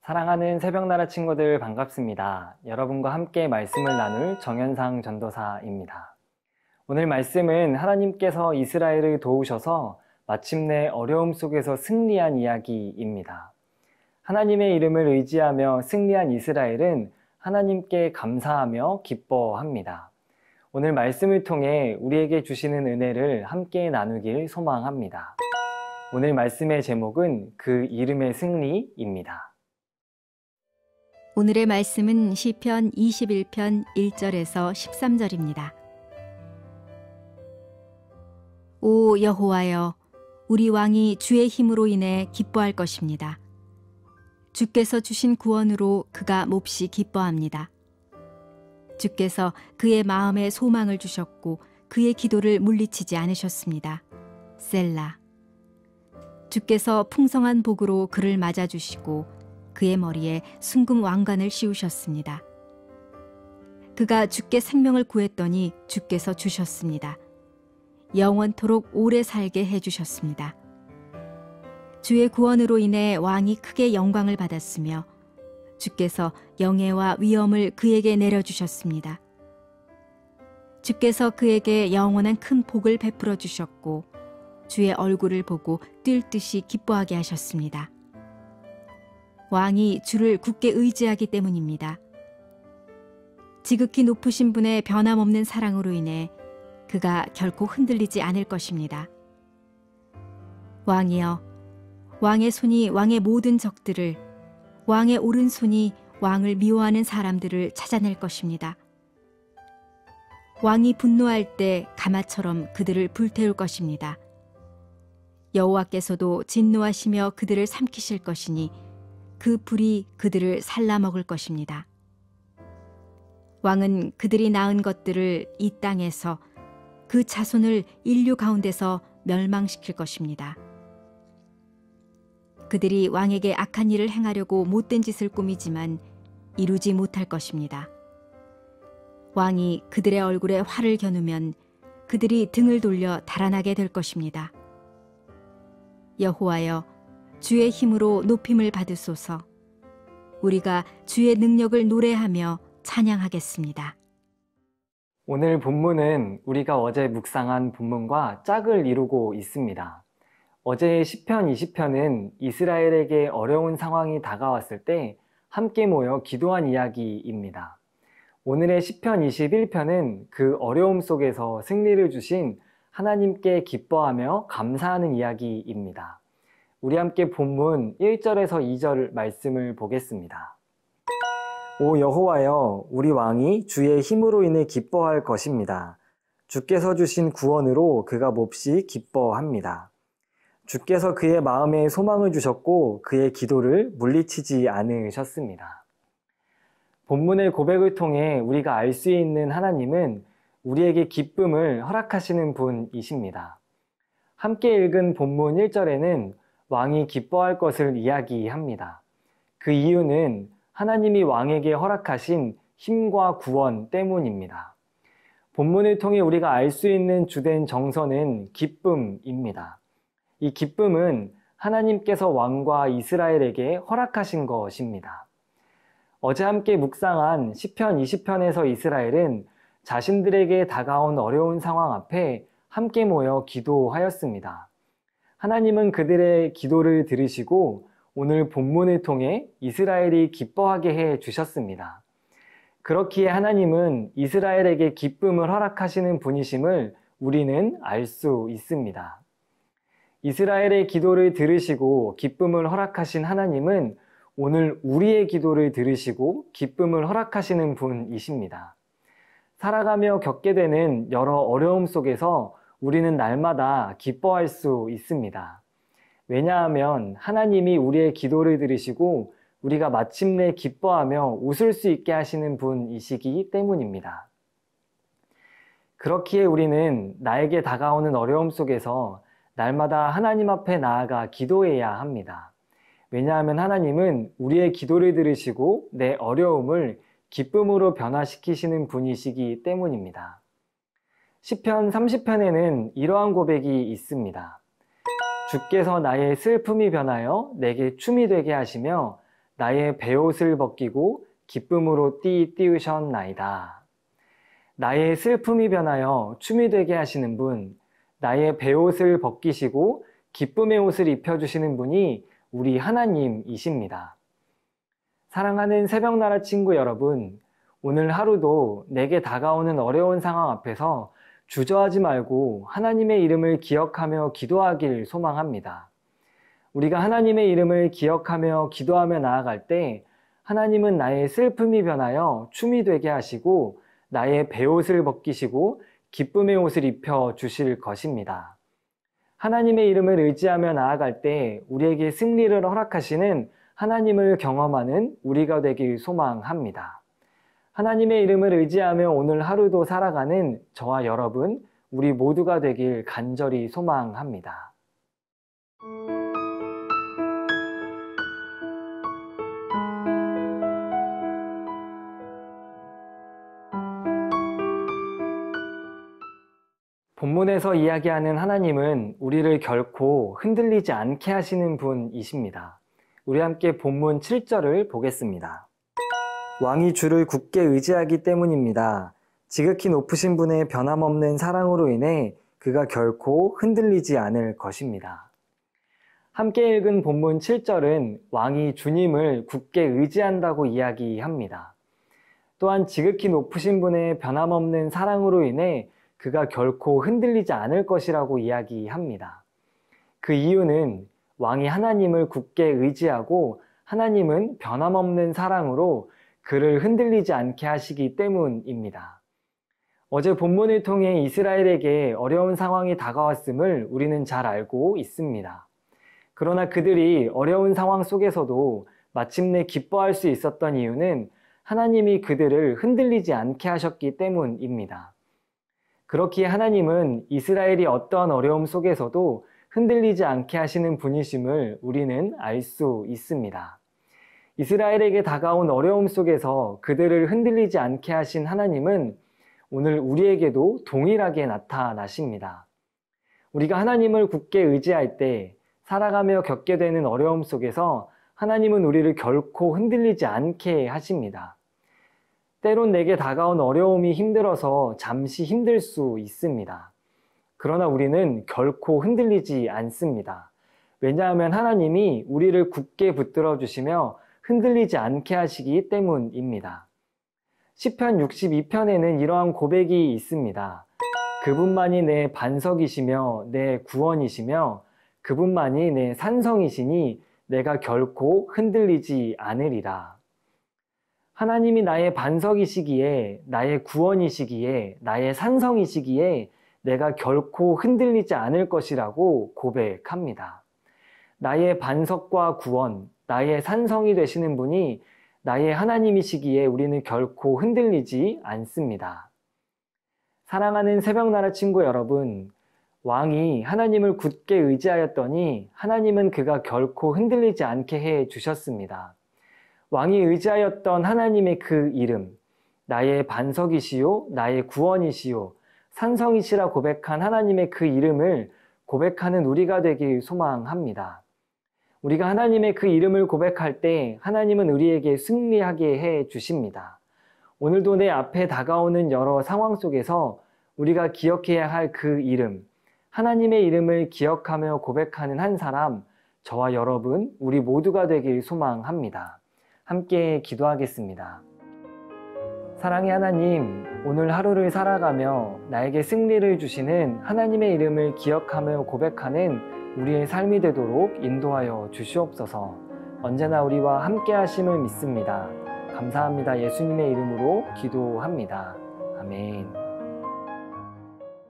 사랑하는 새벽나라 친구들 반갑습니다. 여러분과 함께 말씀을 나눌 정현상 전도사입니다. 오늘 말씀은 하나님께서 이스라엘을 도우셔서 마침내 어려움 속에서 승리한 이야기입니다. 하나님의 이름을 의지하며 승리한 이스라엘은 하나님께 감사하며 기뻐합니다. 오늘 말씀을 통해 우리에게 주시는 은혜를 함께 나누길 소망합니다. 오늘 말씀의 제목은 그 이름의 승리입니다. 오늘의 말씀은 시편 21편 1절에서 13절입니다. 오 여호와여, 우리 왕이 주의 힘으로 인해 기뻐할 것입니다. 주께서 주신 구원으로 그가 몹시 기뻐합니다. 주께서 그의 마음에 소망을 주셨고 그의 기도를 물리치지 않으셨습니다. 셀라. 주께서 풍성한 복으로 그를 맞아주시고 그의 머리에 순금 왕관을 씌우셨습니다. 그가 주께 생명을 구했더니 주께서 주셨습니다. 영원토록 오래 살게 해주셨습니다. 주의 구원으로 인해 왕이 크게 영광을 받았으며 주께서 영예와 위엄을 그에게 내려주셨습니다. 주께서 그에게 영원한 큰 복을 베풀어 주셨고 주의 얼굴을 보고 뛸 듯이 기뻐하게 하셨습니다. 왕이 주를 굳게 의지하기 때문입니다. 지극히 높으신 분의 변함없는 사랑으로 인해 그가 결코 흔들리지 않을 것입니다. 왕이여, 왕의 손이 왕의 모든 적들을, 왕의 오른손이 왕을 미워하는 사람들을 찾아낼 것입니다. 왕이 분노할 때 가마처럼 그들을 불태울 것입니다. 여호와께서도 진노하시며 그들을 삼키실 것이니 그 불이 그들을 살라먹을 것입니다. 왕은 그들이 낳은 것들을 이 땅에서 그 자손을 인류 가운데서 멸망시킬 것입니다. 그들이 왕에게 악한 일을 행하려고 못된 짓을 꾸미지만 이루지 못할 것입니다. 왕이 그들의 얼굴에 활을 겨누면 그들이 등을 돌려 달아나게 될 것입니다. 여호와여, 주의 힘으로 높임을 받으소서. 우리가 주의 능력을 노래하며 찬양하겠습니다. 오늘 본문은 우리가 어제 묵상한 본문과 짝을 이루고 있습니다. 어제의 시편 20편은 이스라엘에게 어려운 상황이 다가왔을 때 함께 모여 기도한 이야기입니다. 오늘의 시편 21편은 그 어려움 속에서 승리를 주신 하나님께 기뻐하며 감사하는 이야기입니다. 우리 함께 본문 1절에서 2절 말씀을 보겠습니다. 오 여호와여, 우리 왕이 주의 힘으로 인해 기뻐할 것입니다. 주께서 주신 구원으로 그가 몹시 기뻐합니다. 주께서 그의 마음에 소망을 주셨고 그의 기도를 물리치지 않으셨습니다. 본문의 고백을 통해 우리가 알 수 있는 하나님은 우리에게 기쁨을 허락하시는 분이십니다. 함께 읽은 본문 1절에는 왕이 기뻐할 것을 이야기합니다. 그 이유는 하나님이 왕에게 허락하신 힘과 구원 때문입니다. 본문을 통해 우리가 알 수 있는 주된 정서는 기쁨입니다. 이 기쁨은 하나님께서 왕과 이스라엘에게 허락하신 것입니다. 어제 함께 묵상한 시편 20편에서 이스라엘은 자신들에게 다가온 어려운 상황 앞에 함께 모여 기도하였습니다. 하나님은 그들의 기도를 들으시고 오늘 본문을 통해 이스라엘이 기뻐하게 해 주셨습니다. 그렇기에 하나님은 이스라엘에게 기쁨을 허락하시는 분이심을 우리는 알 수 있습니다. 이스라엘의 기도를 들으시고 기쁨을 허락하신 하나님은 오늘 우리의 기도를 들으시고 기쁨을 허락하시는 분이십니다. 살아가며 겪게 되는 여러 어려움 속에서 우리는 날마다 기뻐할 수 있습니다. 왜냐하면 하나님이 우리의 기도를 들으시고 우리가 마침내 기뻐하며 웃을 수 있게 하시는 분이시기 때문입니다. 그렇기에 우리는 나에게 다가오는 어려움 속에서 날마다 하나님 앞에 나아가 기도해야 합니다. 왜냐하면 하나님은 우리의 기도를 들으시고 내 어려움을 기쁨으로 변화시키시는 분이시기 때문입니다. 시편 30편에는 이러한 고백이 있습니다. 주께서 나의 슬픔이 변하여 내게 춤이 되게 하시며 나의 베옷을 벗기고 기쁨으로 띠우셨나이다. 나의 슬픔이 변하여 춤이 되게 하시는 분, 나의 베옷을 벗기시고 기쁨의 옷을 입혀주시는 분이 우리 하나님이십니다. 사랑하는 새벽나라 친구 여러분, 오늘 하루도 내게 다가오는 어려운 상황 앞에서 주저하지 말고 하나님의 이름을 기억하며 기도하길 소망합니다. 우리가 하나님의 이름을 기억하며 기도하며 나아갈 때 하나님은 나의 슬픔이 변하여 춤이 되게 하시고 나의 베옷을 벗기시고 기쁨의 옷을 입혀 주실 것입니다. 하나님의 이름을 의지하며 나아갈 때 우리에게 승리를 허락하시는 하나님을 경험하는 우리가 되길 소망합니다. 하나님의 이름을 의지하며 오늘 하루도 살아가는 저와 여러분, 우리 모두가 되길 간절히 소망합니다. 본문에서 이야기하는 하나님은 우리를 결코 흔들리지 않게 하시는 분이십니다. 우리 함께 본문 7절을 보겠습니다. 왕이 주를 굳게 의지하기 때문입니다. 지극히 높으신 분의 변함없는 사랑으로 인해 그가 결코 흔들리지 않을 것입니다. 함께 읽은 본문 7절은 왕이 주님을 굳게 의지한다고 이야기합니다. 또한 지극히 높으신 분의 변함없는 사랑으로 인해 그가 결코 흔들리지 않을 것이라고 이야기합니다. 그 이유는 왕이 하나님을 굳게 의지하고 하나님은 변함없는 사랑으로 그를 흔들리지 않게 하시기 때문입니다. 어제 본문을 통해 이스라엘에게 어려운 상황이 다가왔음을 우리는 잘 알고 있습니다. 그러나 그들이 어려운 상황 속에서도 마침내 기뻐할 수 있었던 이유는 하나님이 그들을 흔들리지 않게 하셨기 때문입니다. 그렇기에 하나님은 이스라엘이 어떠한 어려움 속에서도 흔들리지 않게 하시는 분이심을 우리는 알 수 있습니다. 이스라엘에게 다가온 어려움 속에서 그들을 흔들리지 않게 하신 하나님은 오늘 우리에게도 동일하게 나타나십니다. 우리가 하나님을 굳게 의지할 때 살아가며 겪게 되는 어려움 속에서 하나님은 우리를 결코 흔들리지 않게 하십니다. 때론 내게 다가온 어려움이 힘들어서 잠시 힘들 수 있습니다. 그러나 우리는 결코 흔들리지 않습니다. 왜냐하면 하나님이 우리를 굳게 붙들어 주시며 흔들리지 않게 하시기 때문입니다. 시편 62편에는 이러한 고백이 있습니다. 그분만이 내 반석이시며 내 구원이시며 그분만이 내 산성이시니 내가 결코 흔들리지 않으리라. 하나님이 나의 반석이시기에, 나의 구원이시기에, 나의 산성이시기에 내가 결코 흔들리지 않을 것이라고 고백합니다. 나의 반석과 구원, 나의 산성이 되시는 분이 나의 하나님이시기에 우리는 결코 흔들리지 않습니다. 사랑하는 새벽나라 친구 여러분, 왕이 하나님을 굳게 의지하였더니 하나님은 그가 결코 흔들리지 않게 해 주셨습니다. 왕이 의지하였던 하나님의 그 이름, 나의 반석이시요, 나의 구원이시요, 산성이시라 고백한 하나님의 그 이름을 고백하는 우리가 되길 소망합니다. 우리가 하나님의 그 이름을 고백할 때 하나님은 우리에게 승리하게 해 주십니다. 오늘도 내 앞에 다가오는 여러 상황 속에서 우리가 기억해야 할 그 이름, 하나님의 이름을 기억하며 고백하는 한 사람, 저와 여러분, 우리 모두가 되길 소망합니다. 함께 기도하겠습니다. 사랑의 하나님, 오늘 하루를 살아가며 나에게 승리를 주시는 하나님의 이름을 기억하며 고백하는 우리의 삶이 되도록 인도하여 주시옵소서. 언제나 우리와 함께 하심을 믿습니다. 감사합니다. 예수님의 이름으로 기도합니다. 아멘.